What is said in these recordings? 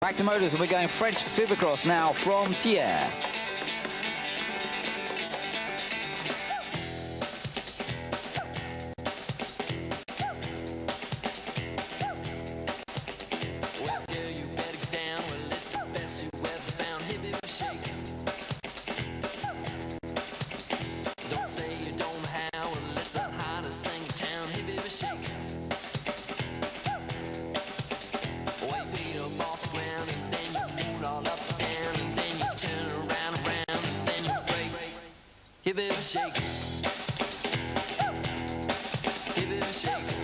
Back to motors, and we're going French Supercross now from Thiers. Give it a shake. Give it a shake.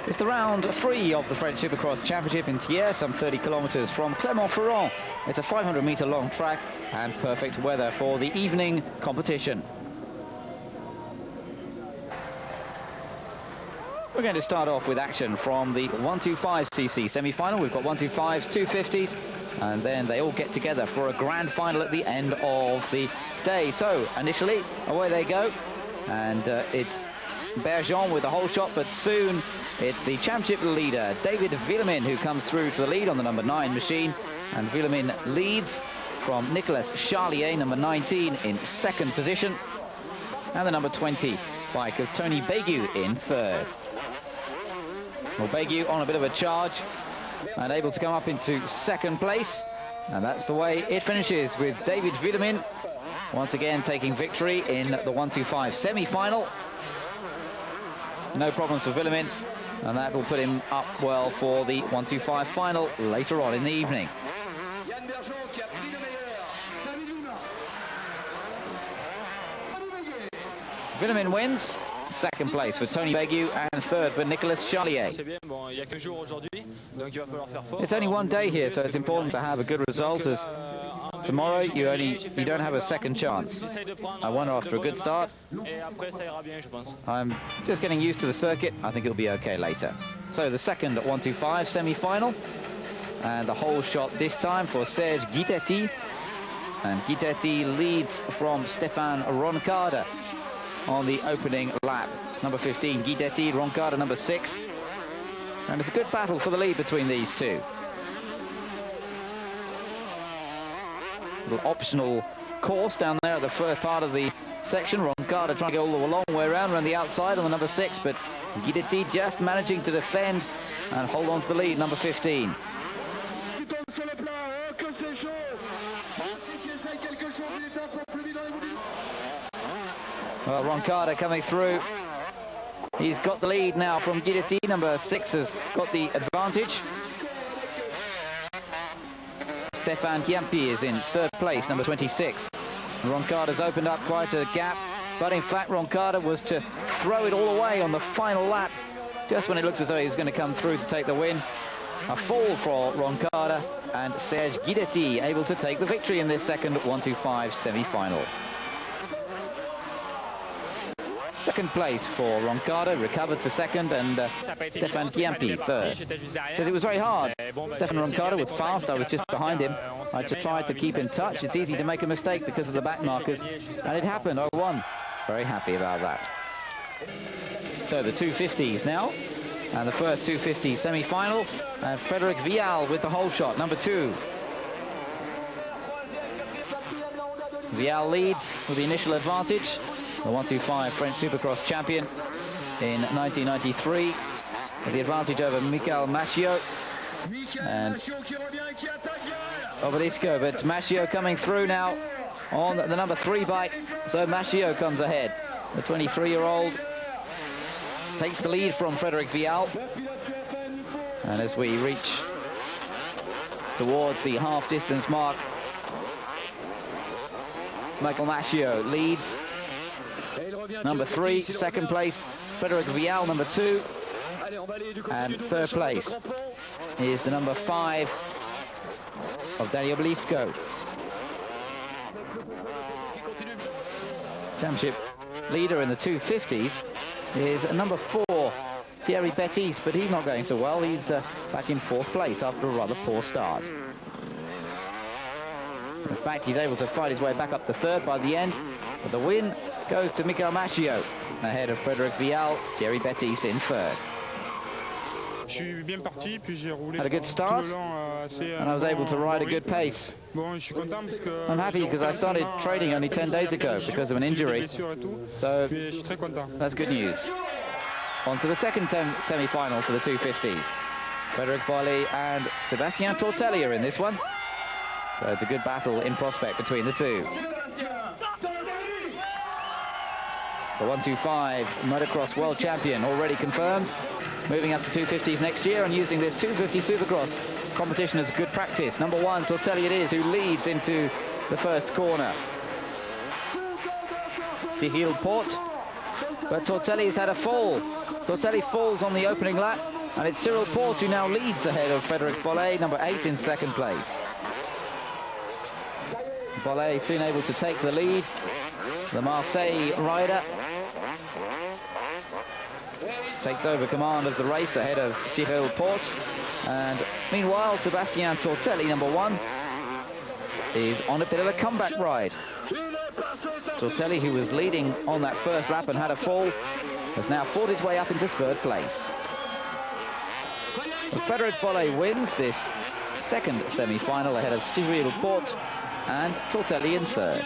It's the round 3 of the French Supercross Championship in Thiers, some 30 kilometers from Clermont-Ferrand. It's a 500-meter long track and perfect weather for the evening competition. We're going to start off with action from the 125cc semi-final. We've got 125s, 250s, and then they all get together for a grand final at the end of the day. So initially, away they go, and it's Bergeon with the whole shot, but soon it's the championship leader, David Villemin, who comes through to the lead on the number 9 machine, and Villemin leads from Nicolas Charlier, number 19, in second position, and the number 20 bike of Tony Bégu in third. Well, Bégu on a bit of a charge and able to come up into second place, and that's the way it finishes, with David Villemin once again taking victory in the 125 semi-final. No problems for Villemin, and that will put him up well for the 125 final later on in the evening. Villemin wins. Second place for Tony Bégu and third for Nicolas Charlier. It's only one day here, so it's important to have a good result, as tomorrow you don't have a second chance. I won after a good start. I'm just getting used to the circuit. I think it'll be okay later. So the second 125 semi-final, and the whole shot this time for Serge Guitetti, and Guitetti leads from Stéphane Roncada on the opening lap. Number 15, Guidetti, Roncada number 6. And it's a good battle for the lead between these two. Little optional course down there at the first part of the section. Roncada trying to go all the long way around the outside on the number 6, but Guidetti just managing to defend and hold on to the lead, number 15. Well, Roncada coming through. He's got the lead now from Guidetti. Number 6 has got the advantage. Stéphane Guiampi is in third place, number 26. Roncada's opened up quite a gap, but in fact Roncada was to throw it all away on the final lap, just when it looks as though he was going to come through to take the win. A fall for Roncada, and Serge Guidetti able to take the victory in this second 125 semi-final. Second place for Roncada, recovered to second, and Stéphane Guiampi third. Says it was very hard. Stéphane Roncada was fast, I was just behind him. I tried to keep in touch. It's easy to make a mistake because of the back markers, and it happened. I won. Very happy about that. So the 250s now, and the first 250 semi-final, and Frédéric Vial with the whole shot, number 2. Vial leads with the initial advantage. The 125 French Supercross champion in 1993, with the advantage over Michael Machiot and Obelisco. But Machiot coming through now on the number 3 bike, so Machiot comes ahead. The 23-year-old takes the lead from Frédéric Vial, and as we reach towards the half-distance mark, Michael Machiot leads. Number 3, second place, Frédéric Vial, number 2. And third place is the number 5 of Daniel Obelisco. Championship leader in the 250s is number 4, Thierry Bettis, but he's not going so well. He's back in 4th place after a rather poor start. In fact, he's able to fight his way back up to 3rd by the end, but the win goes to Michael Machiot, ahead of Frédéric Vial, Thierry Bettis in 3rd. Had a good start, and I was able to ride a good pace. I'm happy because I started training only 10 days ago because of an injury, so that's good news. On to the second semi-final for the 250s. Frédéric Bollée and Sébastien Tortelli are in this one, so it's a good battle in prospect between the two. The 125 motocross world champion already confirmed, moving up to 250s next year and using this 250 Supercross competition as good practice. Number 1, Tortelli it is, who leads into the first corner. Cyril Porte, but Tortelli's had a fall. Tortelli falls on the opening lap, and it's Cyril Porte who now leads ahead of Frédéric Bollée, number 8 in second place. Bollée soon able to take the lead. The Marseille rider takes over command of the race ahead of Cyril Porte. And meanwhile, Sébastien Tortelli, number 1, is on a bit of a comeback ride. Tortelli, who was leading on that first lap and had a fall, has now fought his way up into third place. Frédéric Bollée wins this second semi-final ahead of Cyril Porte and Tortelli in third.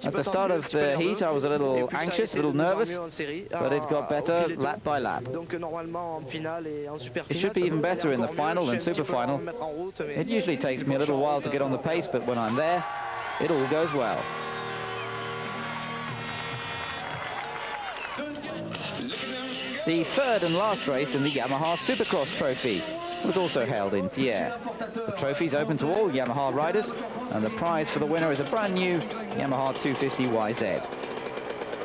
At the start of the heat, I was a little anxious, a little nervous, but it got better lap by lap. It should be even better in the final and super final. It usually takes me a little while to get on the pace, but when I'm there, it all goes well. The third and last race in the Yamaha Supercross Trophy was also held in Thiers. The trophy's open to all Yamaha riders, and the prize for the winner is a brand new Yamaha 250 YZ.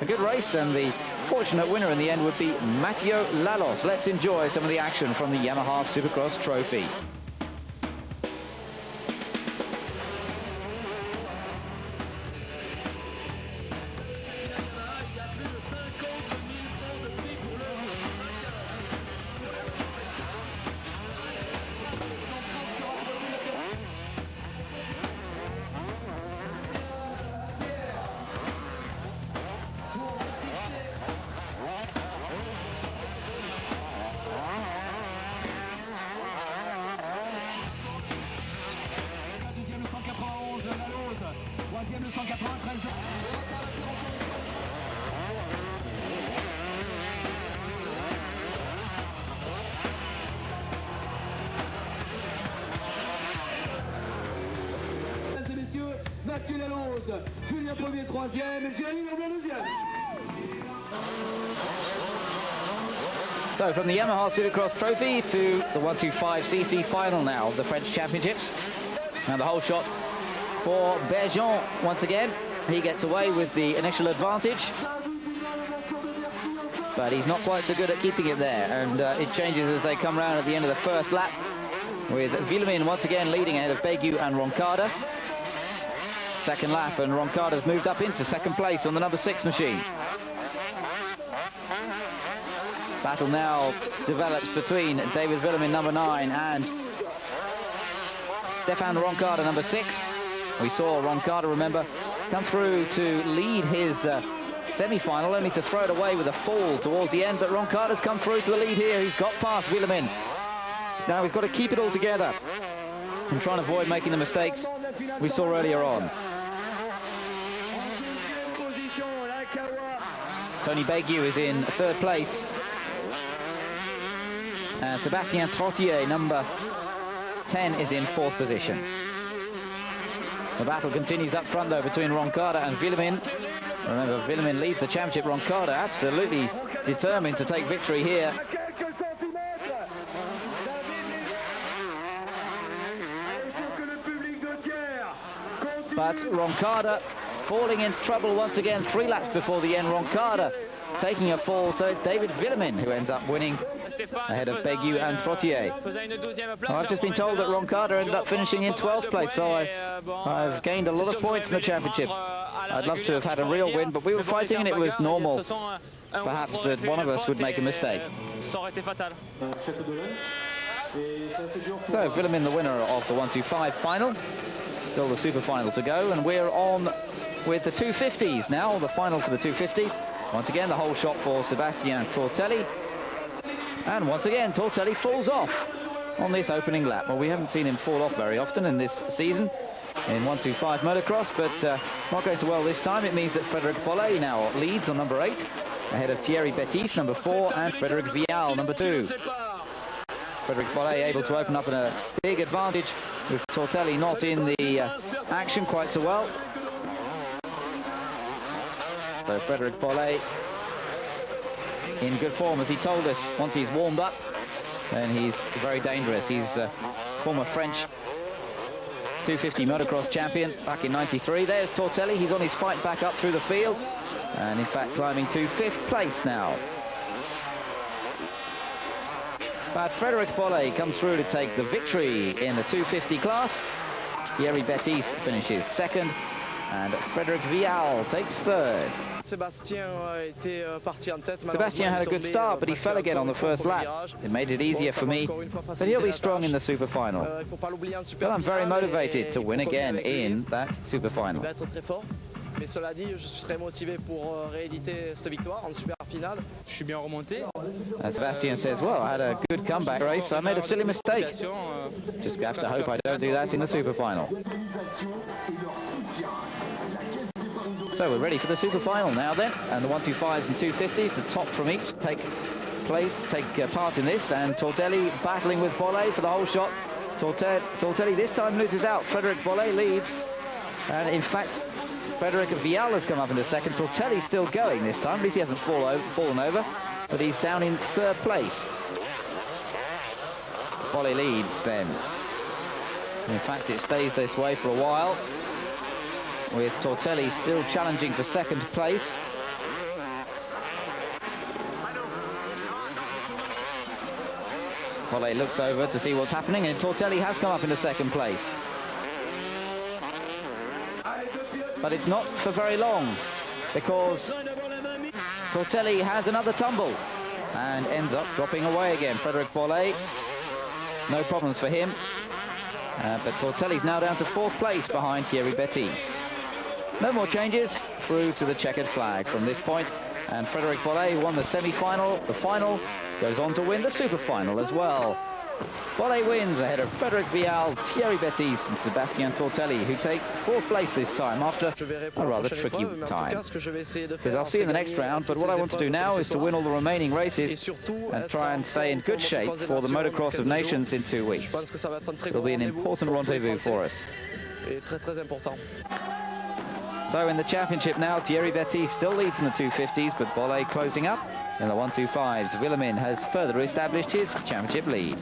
A good race, and the fortunate winner in the end would be Mathieu Lalos. Let's enjoy some of the action from the Yamaha Supercross Trophy. So from the Yamaha Supercross Trophy to the 125cc final now of the French Championships. And the whole shot for Bergeon once again. He gets away with the initial advantage, but he's not quite so good at keeping it there, and it changes as they come round at the end of the first lap, with Villemin once again leading ahead of Bégu and Roncada. Second lap, and Roncada's moved up into second place on the number 6 machine. Battle now develops between David Villemin, number 9, and Stéphane Roncada, number 6. We saw Roncada, remember, come through to lead his semi-final, only to throw it away with a fall towards the end, but Roncada's come through to the lead here. He's got past Villemin. Now he's got to keep it all together and try and avoid making the mistakes we saw earlier on. Tony Bégu is in third place, and Sébastien Trottier, number 10, is in fourth position. The battle continues up front, though, between Roncada and Villemin. Remember, Villemin leads the championship. Roncada absolutely determined to take victory here. But Roncada falling in trouble once again 3 laps before the end. Roncada taking a fall, so it's David Villemin who ends up winning ahead of Bégu and Trottier. Well, I've just been told that Roncada ended up finishing in 12th place, so I've gained a lot of points in the championship. I'd love to have had a real win, but we were fighting and it was normal, perhaps, that one of us would make a mistake. So Villemin, the winner of the 125 final. Still the super final to go, and we're on with the 250s now, the final for the 250s. Once again, the whole shot for Sebastien Tortelli. And once again, Tortelli falls off on this opening lap. Well, we haven't seen him fall off very often in this season in 125 motocross, but not going so well this time. It means that Frédéric Bollé now leads on number 8, ahead of Thierry Bettis, number 4, and Frédéric Vial, number 2. Frédéric Bollé able to open up a big advantage with Tortelli not in the action quite so well. So Frédéric Bollé in good form, as he told us. Once he's warmed up, then he's very dangerous. He's former French 250 motocross champion back in '93. There's Tortelli. He's on his fight back up through the field, and in fact climbing to 5th place now. But Frédéric Bollé comes through to take the victory in the 250 class. Thierry Bettis finishes 2nd, and Frédéric Vial takes 3rd. Sebastien had a good start, but he fell again on the first lap. It made it easier for me, but he'll be strong in the super final. But I'm very motivated to win again in that super final. Mais cela dit, je suis très motivé pour rééditer cette victoire en super finale. Je suis bien remonté. Sebastien says, well, I had a good comeback race. I made a silly mistake. Just have to hope I don't do that in the super final. So we're ready for the super final now then, and the 125s and 250s, the top from each, take part in this, and Tortelli battling with Bollé for the whole shot. Tortelli this time loses out. Frédéric Bollé leads, and in fact Frédéric Vial has come up into 2nd. Tortelli's still going this time. At least he hasn't fallen over, but he's down in 3rd place. Bollé leads then. In fact, it stays this way for a while, with Tortelli still challenging for 2nd place. Bollé looks over to see what's happening, and Tortelli has come up into 2nd place. But it's not for very long, because Tortelli has another tumble and ends up dropping away again. Frédéric Bollé, no problems for him, but Tortelli's now down to 4th place behind Thierry Bettis. No more changes, through to the checkered flag from this point, and Frédéric Bollé won the semi-final. The final goes on to win the super final as well. Bollé wins ahead of Frédéric Vial, Thierry Bettis and Sebastien Tortelli, who takes 4th place this time after a rather tricky time. Says, I'll see you in the next round, but what I want to do now is to win all the remaining races and try and stay in good shape for the Motocross of Nations in 2 weeks. It'll be an important rendezvous for us. So in the championship now, Thierry Bettis still leads in the 250s, but Bollé closing up in the 125s. Willemin has further established his championship lead.